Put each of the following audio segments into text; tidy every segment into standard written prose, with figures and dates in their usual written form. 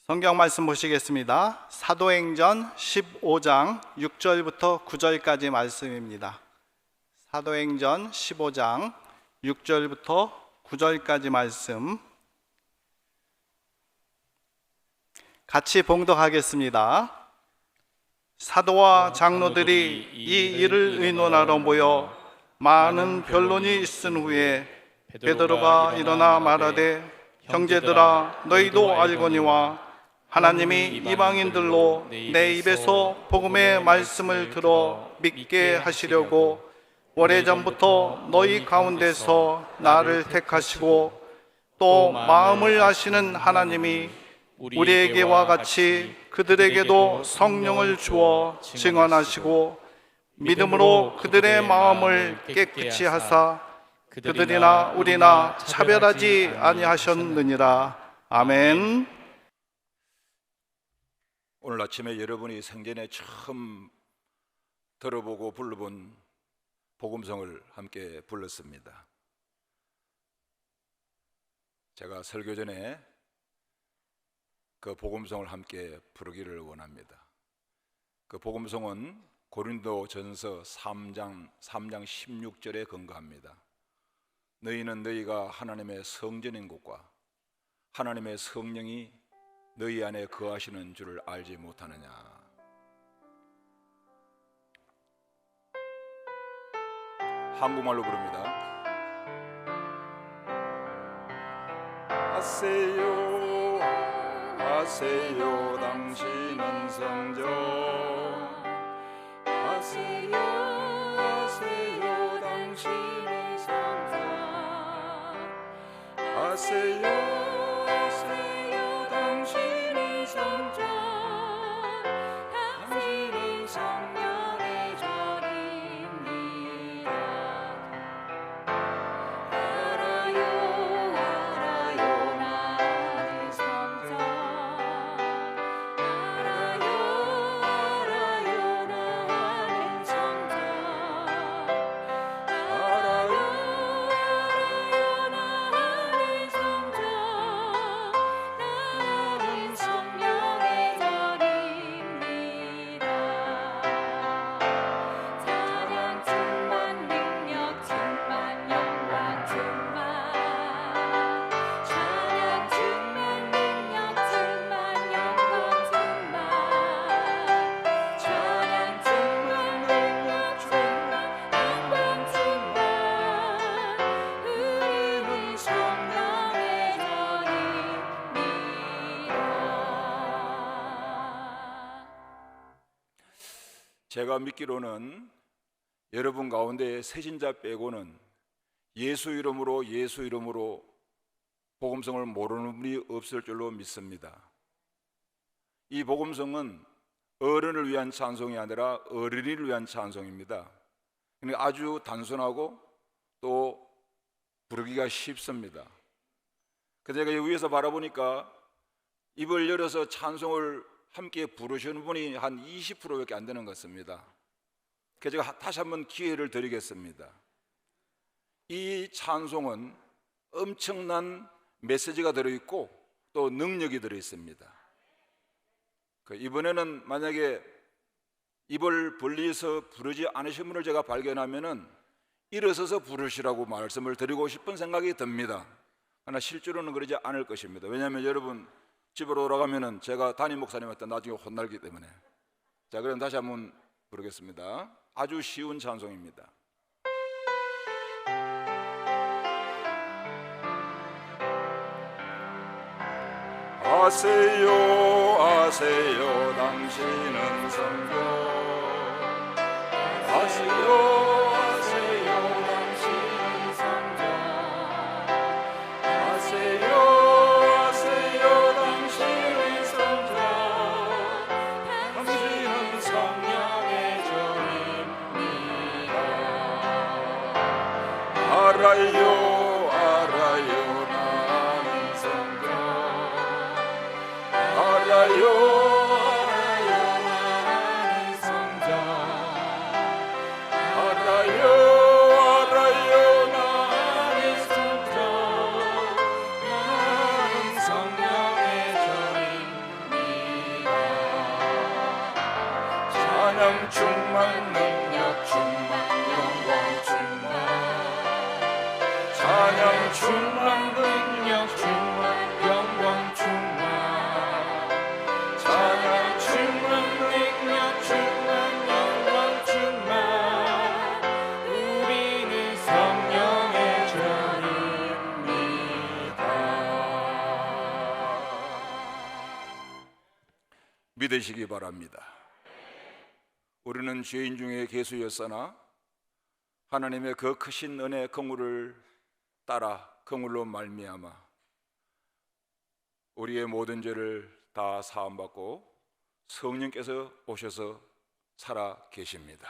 성경 말씀 보시겠습니다. 사도행전 15장 6절부터 9절까지 말씀입니다. 사도행전 15장 6절부터 9절까지 말씀 같이 봉독하겠습니다. 사도와 장로들이 이 일을 의논하러 모여 많은 변론이 있은 후에 베드로가 일어나 말하되, 형제들아, 너희도 알거니와 하나님이 이방인들로 내 입에서 복음의 말씀을 들어 믿게 하시려고 오래전부터 너희 가운데서 나를 택하시고 또 마음을 아시는 하나님이 우리에게와 같이 그들에게도 성령을 주어 증언하시고 믿음으로 그들의 마음을 깨끗이 하사 그들이나 우리나 차별하지 아니하셨느니라. 아멘. 오늘 아침에 여러분이 생전에 처음 들어보고 불러본 복음성을 함께 불렀습니다. 제가 설교 전에 그 복음성을 함께 부르기를 원합니다. 그 복음성은 고린도전서 3장 16절에 근거합니다. 너희는 너희가 하나님의 성전인 곳과 하나님의 성령이 너희 안에 거하시는 줄을 알지 못하느냐. 한국말로 부릅니다. 아세요 아세요 당신은 성전, 아세요 아세요 당신은 성전, 아세요 성령의 절입니다. 알아요 알아요 나는 성전, 알아요 알아요 나는 성전, 알아요 알아요 나는 성전, 나는 성령의 절입니다. 찬양 충만 능력 충만 영광 충만, 찬양 충만 능력 충만 영광 충만, 찬양 충만 능력 충만 영광 충만, 우리는 성령의 절입니다. 제가 믿기로는 여러분 가운데 새신자 빼고는 예수 이름으로 복음성을 모르는 분이 없을 줄로 믿습니다. 이 복음성은 어른을 위한 찬송이 아니라 어린이를 위한 찬송입니다. 그러니까 아주 단순하고 또 부르기가 쉽습니다. 그래서 제가 여기 위에서 바라보니까 입을 열어서 찬송을 함께 부르시는 분이 한 20%밖에 안 되는 것 같습니다. 그래서 제가 다시 한번 기회를 드리겠습니다. 이 찬송은 엄청난 메시지가 들어있고 또 능력이 들어있습니다. 이번에는 만약에 입을 벌리서 부르지 않으신 분을 제가 발견하면은 일어서서 부르시라고 말씀을 드리고 싶은 생각이 듭니다. 그러나 실제로는 그러지 않을 것입니다. 왜냐하면 여러분 집으로 돌아가면은 제가 담임 목사님한테 나중에 혼날기 때문에. 자, 그럼 다시 한번 부르겠습니다. 아주 쉬운 찬송입니다. 아세요 아세요 당신은 성경, 아세요 알아요 알아요 나는 성경, 알아요 알아요 나는 성경, 알아요 알아요 나는 성경, 나는 성령의 절입니다. 찬양 충만 능력 충만 영광 충만 찬양 충만 능력 충만 영광 충만 찬양 충만 능력 충만 영광 충만 우리는 성령의 전입니다. 믿으시기 바랍니다. 우리는 죄인 중에 괴수였으나 하나님의 그 크신 은혜 긍휼을 따라 긍휼로 말미암아 우리의 모든 죄를 다 사함받고 성령께서 오셔서 살아 계십니다.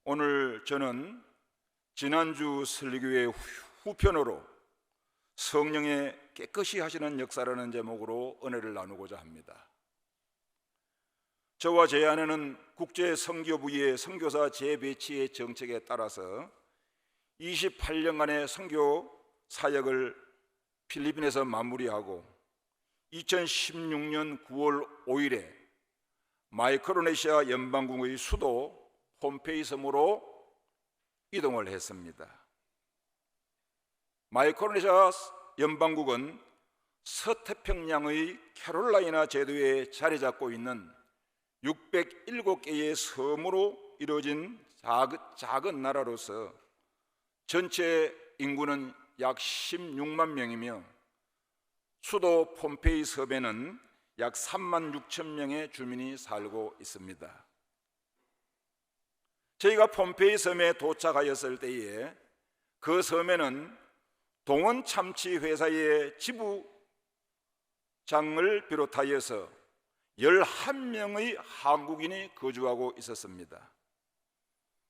오늘 저는 지난주 설교의 후편으로 성령의 깨끗이 하시는 역사라는 제목으로 은혜를 나누고자 합니다. 저와 제 아내는 국제선교부의 선교사 재배치의 정책에 따라서 28년간의 선교 사역을 필리핀에서 마무리하고 2016년 9월 5일에 마이크로네시아 연방국의 수도 폼페이 섬으로 이동을 했습니다. 마이크로네시아 연방국은 서태평양의 캐롤라이나 제도에 자리 잡고 있는 607개의 섬으로 이루어진 작은 나라로서 전체 인구는 약 16만 명이며 수도 폼페이 섬에는 약 3만 6천 명의 주민이 살고 있습니다. 저희가 폼페이 섬에 도착하였을 때에 그 섬에는 동원 참치 회사의 지부장을 비롯하여서 11명의 한국인이 거주하고 있었습니다.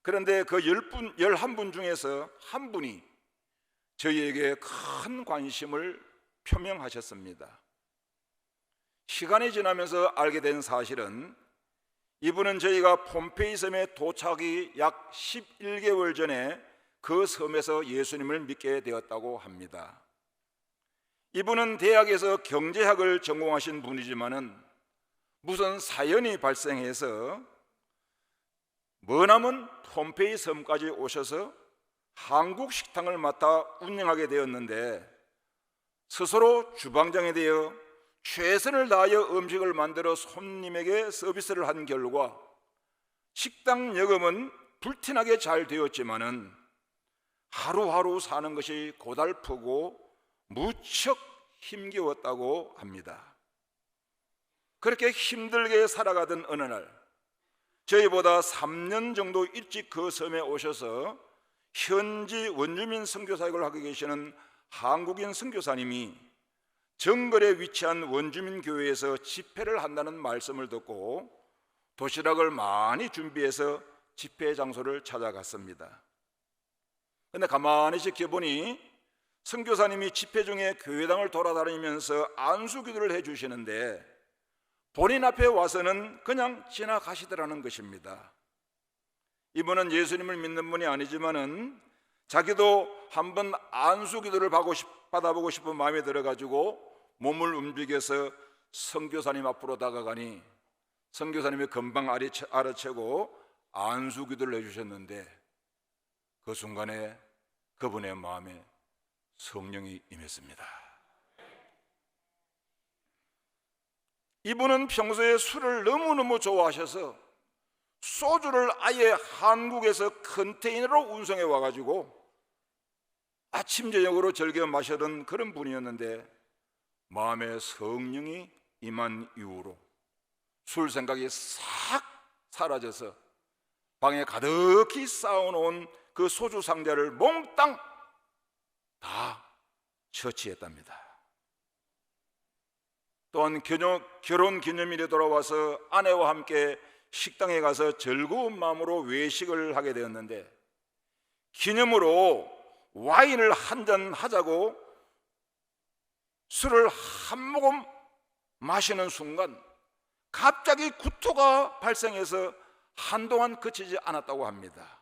그런데 그 11분 중에서 한 분이 저희에게 큰 관심을 표명하셨습니다. 시간이 지나면서 알게 된 사실은 이분은 저희가 폼페이 섬에 도착이 약 11개월 전에 그 섬에서 예수님을 믿게 되었다고 합니다. 이분은 대학에서 경제학을 전공하신 분이지만은 무슨 사연이 발생해서 머나먼 폼페이 섬까지 오셔서 한국 식당을 맡아 운영하게 되었는데 스스로 주방장이 되어 최선을 다하여 음식을 만들어 손님에게 서비스를 한 결과 식당 여금은 불티나게 잘 되었지만은 하루하루 사는 것이 고달프고 무척 힘겨웠다고 합니다. 그렇게 힘들게 살아가던 어느 날 저희보다 3년 정도 일찍 그 섬에 오셔서 현지 원주민 선교사역을 하고 계시는 한국인 선교사님이 정글에 위치한 원주민 교회에서 집회를 한다는 말씀을 듣고 도시락을 많이 준비해서 집회 장소를 찾아갔습니다. 그런데 가만히 지켜보니 선교사님이 집회 중에 교회당을 돌아다니면서 안수기도를 해주시는데 본인 앞에 와서는 그냥 지나가시더라는 것입니다. 이분은 예수님을 믿는 분이 아니지만은 자기도 한번 안수기도를 받아보고 싶은 마음이 들어가지고 몸을 움직여서 선교사님 앞으로 다가가니 선교사님이 금방 알아채고 안수기도를 해주셨는데 그 순간에 그분의 마음에 성령이 임했습니다. 이분은 평소에 술을 너무너무 좋아하셔서 소주를 아예 한국에서 컨테이너로 운송해 와가지고 아침 저녁으로 즐겨 마시던 그런 분이었는데 마음에 성령이 임한 이후로 술 생각이 싹 사라져서 방에 가득히 쌓아놓은 그 소주 상자를 몽땅 다 처치했답니다. 또한 결혼 기념일에 돌아와서 아내와 함께 식당에 가서 즐거운 마음으로 외식을 하게 되었는데 기념으로 와인을 한 잔 하자고 술을 한 모금 마시는 순간 갑자기 구토가 발생해서 한동안 그치지 않았다고 합니다.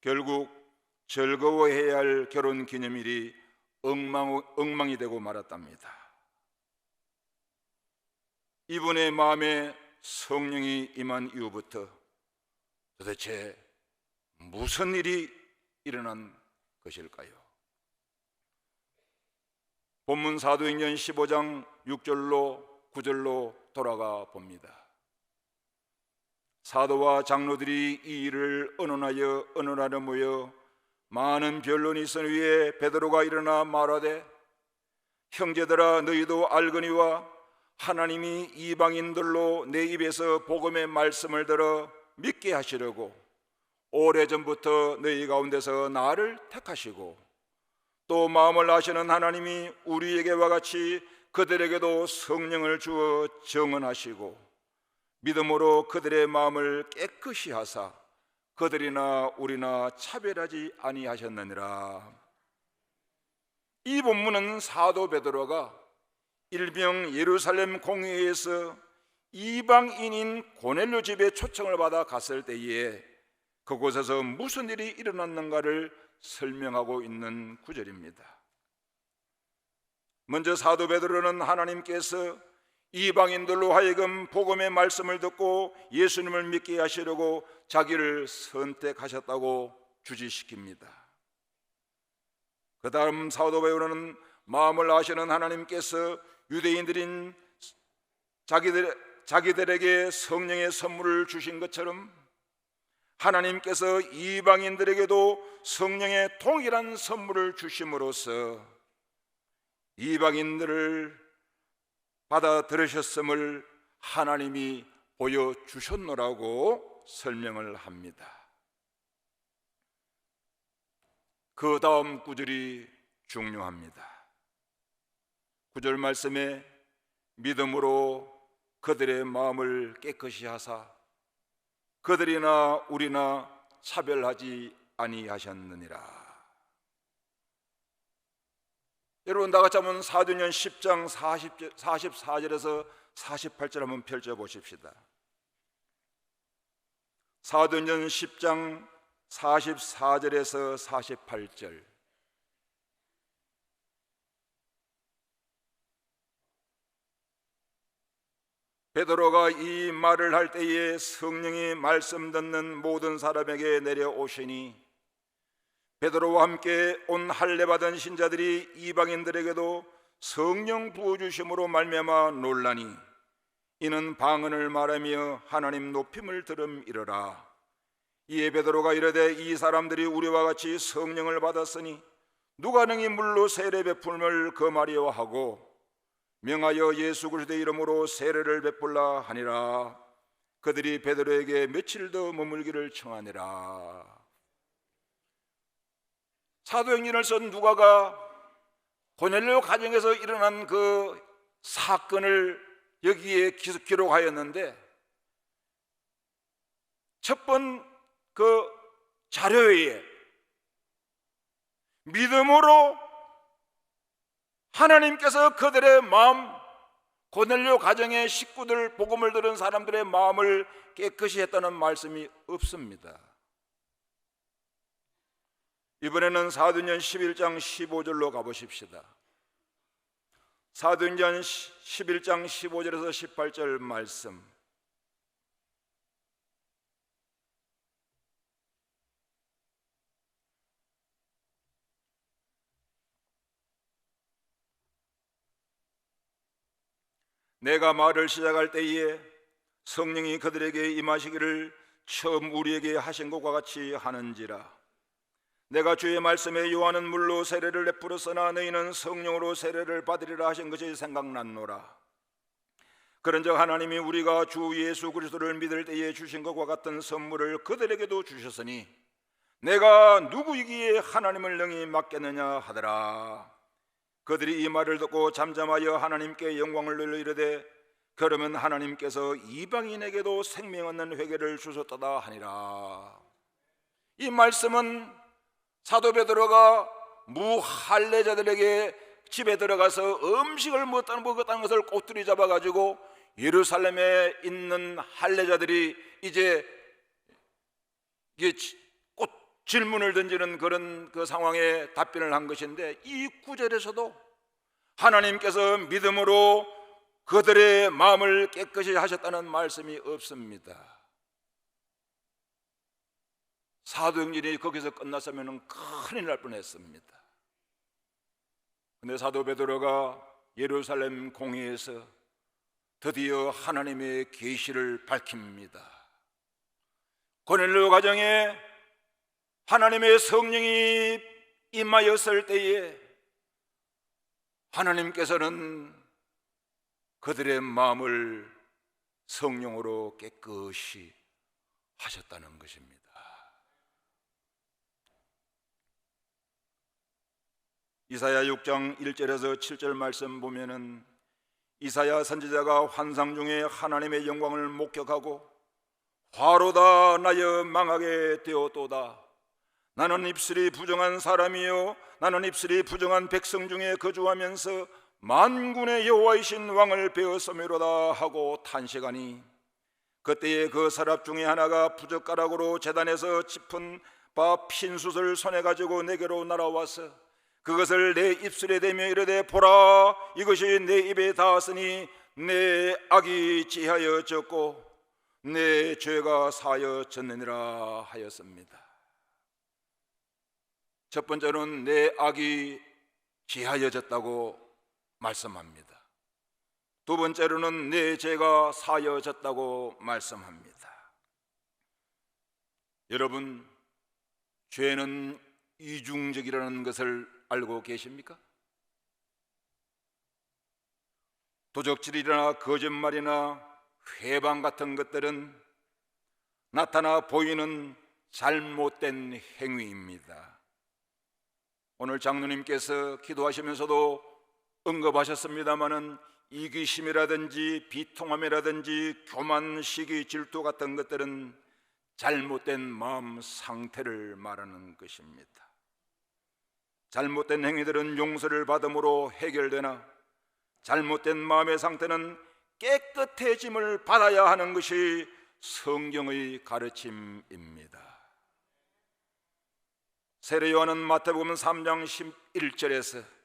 결국 즐거워해야 할 결혼 기념일이 엉망이 되고 말았답니다. 이분의 마음에 성령이 임한 이후부터 도대체 무슨 일이 일어난 것일까요? 본문 사도행전 15장 6절로 9절로 돌아가 봅니다. 사도와 장로들이 이 일을 언론하여 모여 많은 변론이 있은 후에 베드로가 일어나 말하되, 형제들아, 너희도 알거니와 하나님이 이방인들로 내 입에서 복음의 말씀을 들어 믿게 하시려고 오래전부터 너희 가운데서 나를 택하시고, 또 마음을 아시는 하나님이 우리에게와 같이 그들에게도 성령을 주어 정언하시고 믿음으로 그들의 마음을 깨끗이 하사 그들이나 우리나 차별하지 아니하셨느니라. 이 본문은 사도 베드로가 일명 예루살렘 공회에서 이방인인 고넬료 집에 초청을 받아 갔을 때에 그곳에서 무슨 일이 일어났는가를 설명하고 있는 구절입니다. 먼저 사도 베드로는 하나님께서 이방인들로 하여금 복음의 말씀을 듣고 예수님을 믿게 하시려고 자기를 선택하셨다고 주지시킵니다. 그 다음 사도 베드로는 마음을 아시는 하나님께서 유대인들인 자기들에게 성령의 선물을 주신 것처럼 하나님께서 이방인들에게도 성령의 동일한 선물을 주심으로써 이방인들을 받아들으셨음을 하나님이 보여주셨노라고 설명을 합니다. 그 다음 구절이 중요합니다. 구절 말씀에 믿음으로 그들의 마음을 깨끗이 하사 그들이나 우리나 차별하지 아니하셨느니라. 여러분, 다 같이 한번 사도행전 10장 44절에서 48절 한번 펼쳐보십시다. 사도행전 10장 44절에서 48절. 베드로가 이 말을 할 때에 성령이 말씀 듣는 모든 사람에게 내려오시니 베드로와 함께 온 할례 받은 신자들이 이방인들에게도 성령 부어주심으로 말미암아 놀라니 이는 방언을 말하며 하나님 높임을 들음이러라. 이에 베드로가 이르되, 이 사람들이 우리와 같이 성령을 받았으니 누가 능히 물로 세례 베풀음을 금하리요 하고 명하여 예수 그리스도의 이름으로 세례를 베풀라 하니라. 그들이 베드로에게 며칠 더 머물기를 청하니라. 사도행전을 쓴 누가가 고넬료 가정에서 일어난 그 사건을 여기에 기록하였는데, 첫 번 그 자료에 믿음으로 하나님께서 그들의 마음, 고넬료 가정의 식구들, 복음을 들은 사람들의 마음을 깨끗이 했다는 말씀이 없습니다. 이번에는 사도행전 11장 15절로 가보십시다. 사도행전 11장 15절에서 18절 말씀. 내가 말을 시작할 때에 성령이 그들에게 임하시기를 처음 우리에게 하신 것과 같이 하는지라. 내가 주의 말씀에 요한은 물로 세례를 베풀었으나 너희는 성령으로 세례를 받으리라 하신 것이 생각났노라. 그런즉 하나님이 우리가 주 예수 그리스도를 믿을 때에 주신 것과 같은 선물을 그들에게도 주셨으니 내가 누구이기에 하나님을 능히 맡겠느냐 하더라. 그들이 이 말을 듣고 잠잠하여 하나님께 영광을 돌려 이르되, 그러면 하나님께서 이방인에게도 생명 얻는 회개를 주셨도다 하니라. 이 말씀은 사도 베드로가 무할례자들에게 집에 들어가서 음식을 먹었다는 것을 꼬투리 잡아가지고 예루살렘에 있는 할례자들이 이제 질문을 던지는 그런 그 상황에 답변을 한 것인데, 이 구절에서도 하나님께서 믿음으로 그들의 마음을 깨끗이 하셨다는 말씀이 없습니다. 사도행전이 거기서 끝났으면 큰일 날 뻔했습니다. 근데 사도 베드로가 예루살렘 공회에서 드디어 하나님의 계시를 밝힙니다. 고넬료 가정에 하나님의 성령이 임하였을 때에 하나님께서는 그들의 마음을 성령으로 깨끗이 하셨다는 것입니다. 이사야 6장 1절에서 7절 말씀 보면은 이사야 선지자가 환상 중에 하나님의 영광을 목격하고 화로다 나여 망하게 되었도다. 나는 입술이 부정한 사람이요 나는 입술이 부정한 백성 중에 거주하면서 만군의 여호와이신 왕을 배웠음이로다 하고 탄식하니 그때에 그 서랍 중에 하나가 부젓가락으로 제단에서 짚은 바 핀숯을 손에 가지고 내게로 날아와서 그것을 내 입술에 대며 이르되 보라 이것이 내 입에 닿았으니 내 악이 지하여졌고 내 죄가 사하여졌느니라 하였습니다. 첫 번째로는 내 악이 지하여졌다고 말씀합니다. 두 번째로는 내 죄가 사하여졌다고 말씀합니다. 여러분, 죄는 이중적이라는 것을 알고 계십니까? 도적질이나 거짓말이나 회방 같은 것들은 나타나 보이는 잘못된 행위입니다. 오늘 장로님께서 기도하시면서도 언급하셨습니다마는 이기심이라든지 비통함이라든지 교만, 시기, 질투 같은 것들은 잘못된 마음 상태를 말하는 것입니다. 잘못된 행위들은 용서를 받음으로 해결되나 잘못된 마음의 상태는 깨끗해짐을 받아야 하는 것이 성경의 가르침입니다. 세례 요한은 마태복음 3장 11절에서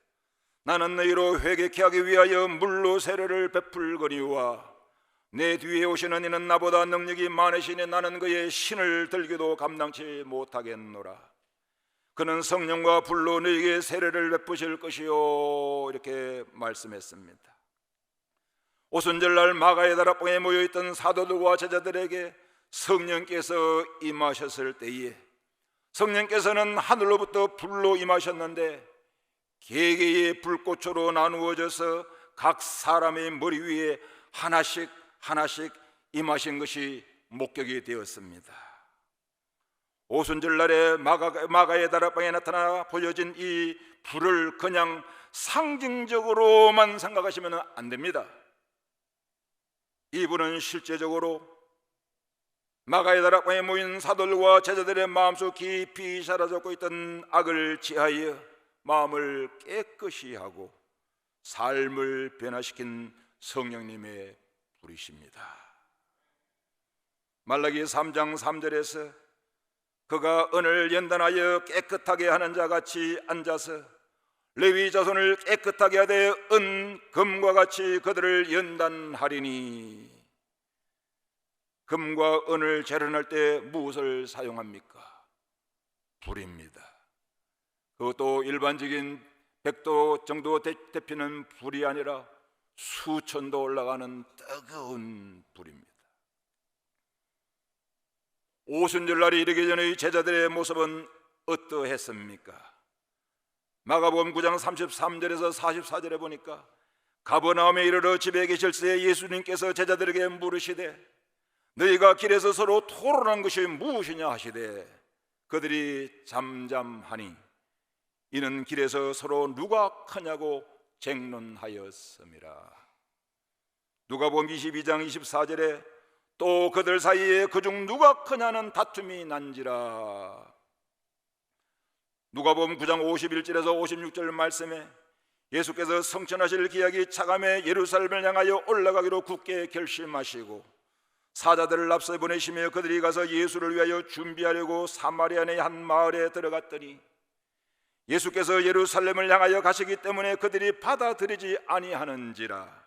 나는 너희로 회개케 하기 위하여 물로 세례를 베풀거니와 내 뒤에 오시는 이는 나보다 능력이 많으시니 나는 그의 신을 들기도 감당치 못하겠노라. 그는 성령과 불로 너희에게 세례를 베푸실 것이요 이렇게 말씀했습니다. 오순절날 마가의 다락방에 모여있던 사도들과 제자들에게 성령께서 임하셨을 때에 성령께서는 하늘로부터 불로 임하셨는데 개개의 불꽃으로 나누어져서 각 사람의 머리 위에 하나씩 임하신 것이 목격이 되었습니다. 오순절날에 마가의 다락방에 나타나 보여진 이 불을 그냥 상징적으로만 생각하시면 안 됩니다. 이 불은 실제적으로 마가의 다락방에 모인 사도들과 제자들의 마음속 깊이 사라졌고 있던 악을 지하여 마음을 깨끗이 하고 삶을 변화시킨 성령님의 불이십니다. 말라기 3장 3절에서 그가 은을 연단하여 깨끗하게 하는 자 같이 앉아서 레위 자손을 깨끗하게 하되 은, 금과 같이 그들을 연단하리니. 금과 은을 재련할 때 무엇을 사용합니까? 불입니다. 그것도 일반적인 100도 정도 데피는 불이 아니라 수천도 올라가는 뜨거운 불입니다. 오순절날이 이르기 전의 제자들의 모습은 어떠했습니까? 마가복음 9장 33절에서 44절에 보니까 가버나움에 이르러 집에 계실 때 예수님께서 제자들에게 물으시되 너희가 길에서 서로 토론한 것이 무엇이냐 하시되 그들이 잠잠하니 이는 길에서 서로 누가 크냐고 쟁론하였음이라. 누가복음 22장 24절에 또 그들 사이에 그중 누가 크냐는 다툼이 난지라. 누가복음 9장 51절에서 56절 말씀에 예수께서 성천하실 기약이 차감해 예루살렘을 향하여 올라가기로 굳게 결심하시고 사자들을 앞서 보내시며 그들이 가서 예수를 위하여 준비하려고 사마리아 내 한 마을에 들어갔더니 예수께서 예루살렘을 향하여 가시기 때문에 그들이 받아들이지 아니하는지라.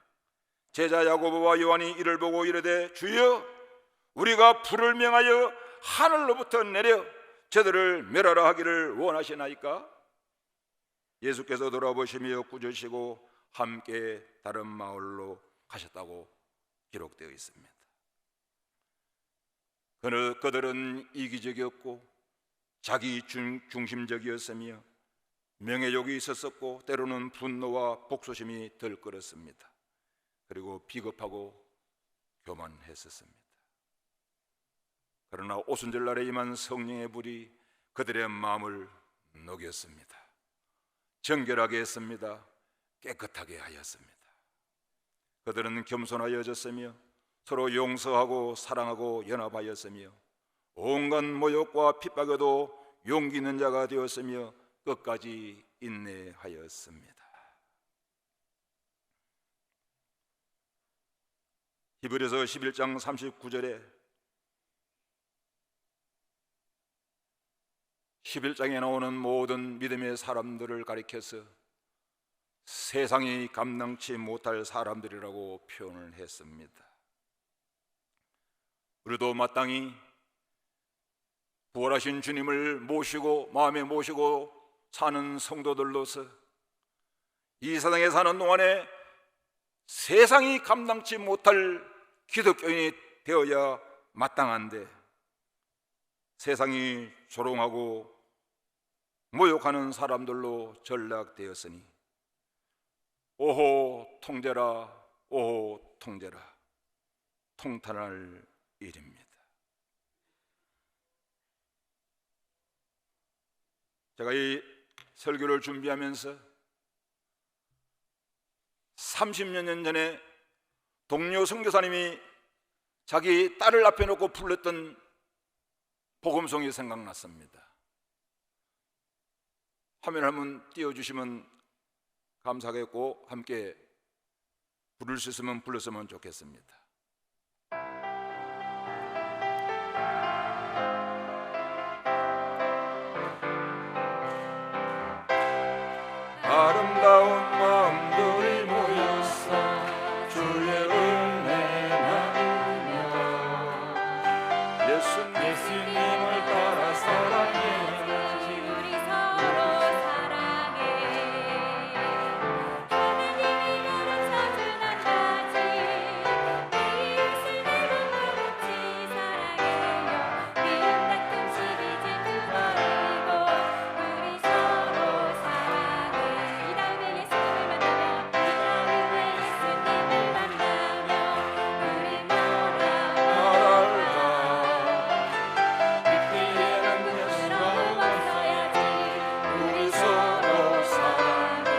제자 야고보와 요한이 이를 보고 이르되 주여 우리가 불을 명하여 하늘로부터 내려 저들을 멸하라 하기를 원하시나이까? 예수께서 돌아보시며 꾸짖으시고 함께 다른 마을로 가셨다고 기록되어 있습니다. 그들은 이기적이었고 자기 중심적이었으며 명예욕이 있었었고 때로는 분노와 복수심이 들끓었습니다. 그리고 비겁하고 교만했었습니다. 그러나 오순절날에 임한 성령의 불이 그들의 마음을 녹였습니다. 정결하게 했습니다. 깨끗하게 하였습니다. 그들은 겸손하여졌으며 서로 용서하고 사랑하고 연합하였으며 온갖 모욕과 핍박에도 용기 있는 자가 되었으며 끝까지 인내하였습니다. 히브리서 11장 39절에 11장에 나오는 모든 믿음의 사람들을 가리켜서 세상이 감당치 못할 사람들이라고 표현을 했습니다. 우리도 마땅히 부활하신 주님을 모시고 마음에 모시고 사는 성도들로서 이 세상에 사는 동안에 세상이 감당치 못할 기독교인이 되어야 마땅한데 세상이 조롱하고 모욕하는 사람들로 전락되었으니 오호 통제라, 오호 통제라, 통탄할 일입니다. 제가 이 설교를 준비하면서 30년 전에 동료 선교사님이 자기 딸을 앞에 놓고 불렀던 복음송이 생각났습니다. 화면을 한번 띄워주시면 감사하겠고 함께 부를 수 있으면 불렀으면 좋겠습니다. 아름다운 마음들이 모였어 주의 은혜 나누며 예수님을 따라 사랑해 우리 서로 사랑해 하나님이 가르쳐준 한 가지 내 이웃을 나눠 같이 사랑해요 미움 다툼 시기 질투 버리고 우리 서로 사랑해 이 다음에 예수님을 만나며 우리 뭐라고 믿기에는 예수가 없어야지 우리 서로 사랑해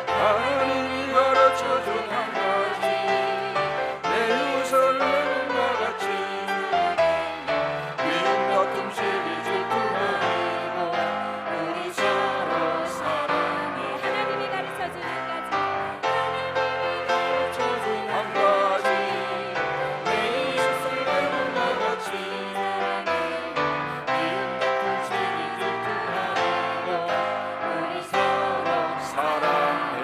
하나님이 가르쳐준 한 가지 내 이웃을 나 같이 미움 다툼 시기 질투 버리고 우리 서로 사랑해 하나님이 가르쳐준 한 가지 가르쳐준 한 가지 내 이웃을 나 같이 미움 다툼 시기 질투 버리고 우리 서로 사랑해.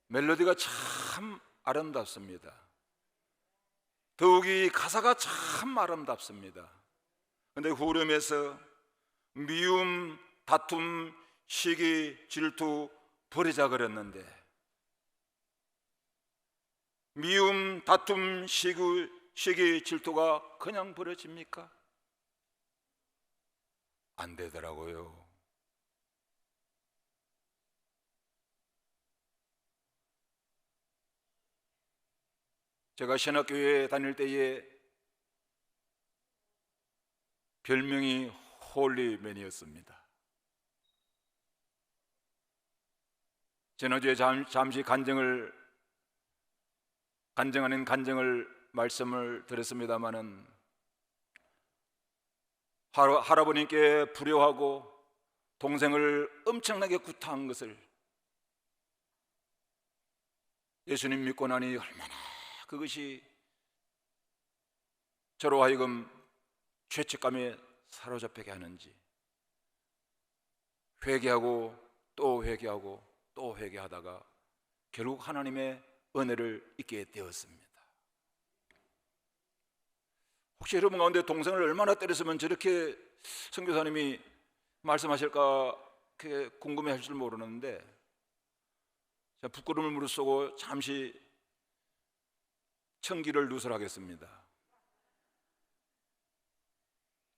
멜로디가 참 아름답습니다. 더욱이 가사가 참 아름답습니다. 그런데 후렴에서 미움, 다툼, 시기, 질투 버리자 그랬는데 미움, 다툼, 시기, 질투가 그냥 버려집니까? 안 되더라고요. 제가 신학교에 다닐 때에 별명이 홀리맨이었습니다. 지난주에 잠시 간증하는 말씀을 드렸습니다마는 할아버님께 불효하고 동생을 엄청나게 구타한 것을 예수님 믿고 나니 얼마나 그것이 저로 하여금 죄책감에 사로잡히게 하는지 회개하고 또 회개하고 또 회개하다가 결국 하나님의 은혜를 잊게 되었습니다. 혹시 여러분 가운데 동생을 얼마나 때렸으면 저렇게 선교사님이 말씀하실까 그게 궁금해할 줄 모르는데, 자, 부끄러움을 무릅쓰고 잠시 청기를 누설하겠습니다.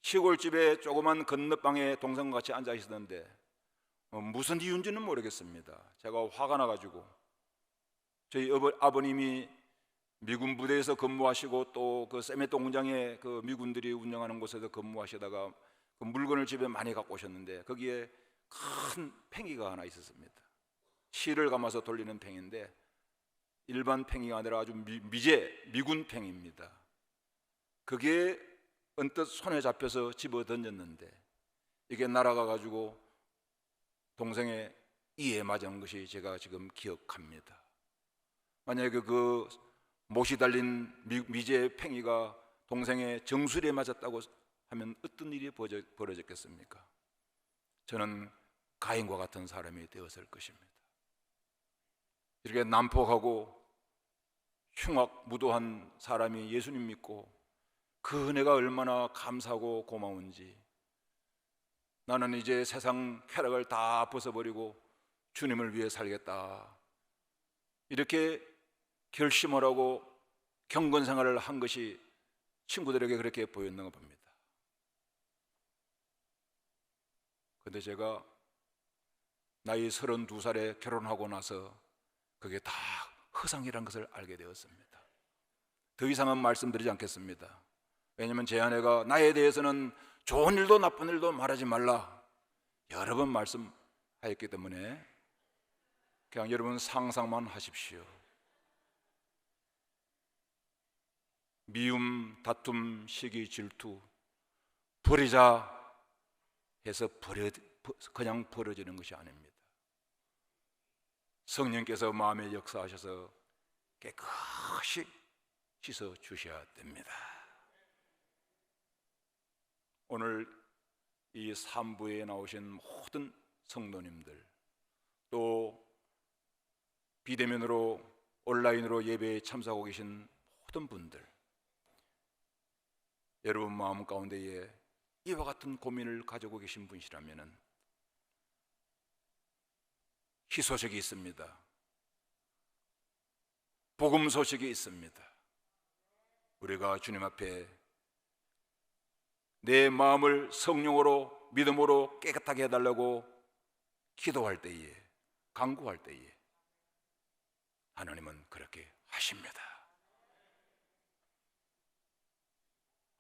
시골집에 조그만 건너방에 동생과 같이 앉아 있었는데 무슨 이유인지는 모르겠습니다. 제가 화가 나가지고, 저희 아버님이 미군 부대에서 근무하시고 또 그 세메토 공장에 그 미군들이 운영하는 곳에서 근무하시다가 그 물건을 집에 많이 갖고 오셨는데 거기에 큰 팽이가 하나 있었습니다. 실을 감아서 돌리는 팽인데 일반 팽이가 아니라 아주 미군 팽입니다. 그게 언뜻 손에 잡혀서 집어 던졌는데 이게 날아가 가지고 동생의 이에 맞은 것이 제가 지금 기억합니다. 만약에 그 못이 달린 미제 팽이가 동생의 정수리에 맞았다고 하면 어떤 일이 벌어졌겠습니까? 저는 가인과 같은 사람이 되었을 것입니다. 이렇게 난폭하고 흉악무도한 사람이 예수님 믿고 그 은혜가 얼마나 감사하고 고마운지, 나는 이제 세상 쾌락을 다 벗어버리고 주님을 위해 살겠다, 이렇게 결심을 하고 경건 생활을 한 것이 친구들에게 그렇게 보였는가 봅니다. 그런데 제가 나이 32살에 결혼하고 나서 그게 다 허상이라는 것을 알게 되었습니다. 더 이상은 말씀드리지 않겠습니다. 왜냐하면 제 아내가 나에 대해서는 좋은 일도 나쁜 일도 말하지 말라 여러 번 말씀하였기 때문에 그냥 여러분 상상만 하십시오. 미움, 다툼, 시기, 질투 버리자 해서 그냥 버려지는 것이 아닙니다. 성령께서 마음에 역사하셔서 깨끗이 씻어 주셔야 됩니다. 오늘 이 3부에 나오신 모든 성도님들, 또 비대면으로 온라인으로 예배에 참석하고 계신 모든 분들, 여러분 마음 가운데에 이와 같은 고민을 가지고 계신 분이시라면 희소식이 있습니다. 복음 소식이 있습니다. 우리가 주님 앞에 내 마음을 성령으로 믿음으로 깨끗하게 해달라고 기도할 때에, 간구할 때에 하나님은 그렇게 하십니다.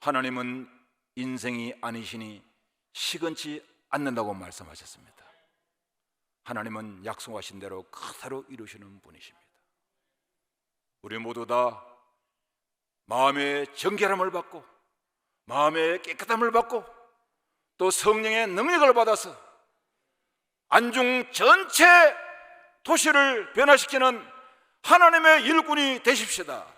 하나님은 인생이 아니시니 시건치 않는다고 말씀하셨습니다. 하나님은 약속하신 대로 그대로 이루시는 분이십니다. 우리 모두 다 마음의 정결함을 받고 마음의 깨끗함을 받고 또 성령의 능력을 받아서 안중 전체 도시를 변화시키는 하나님의 일꾼이 되십시다.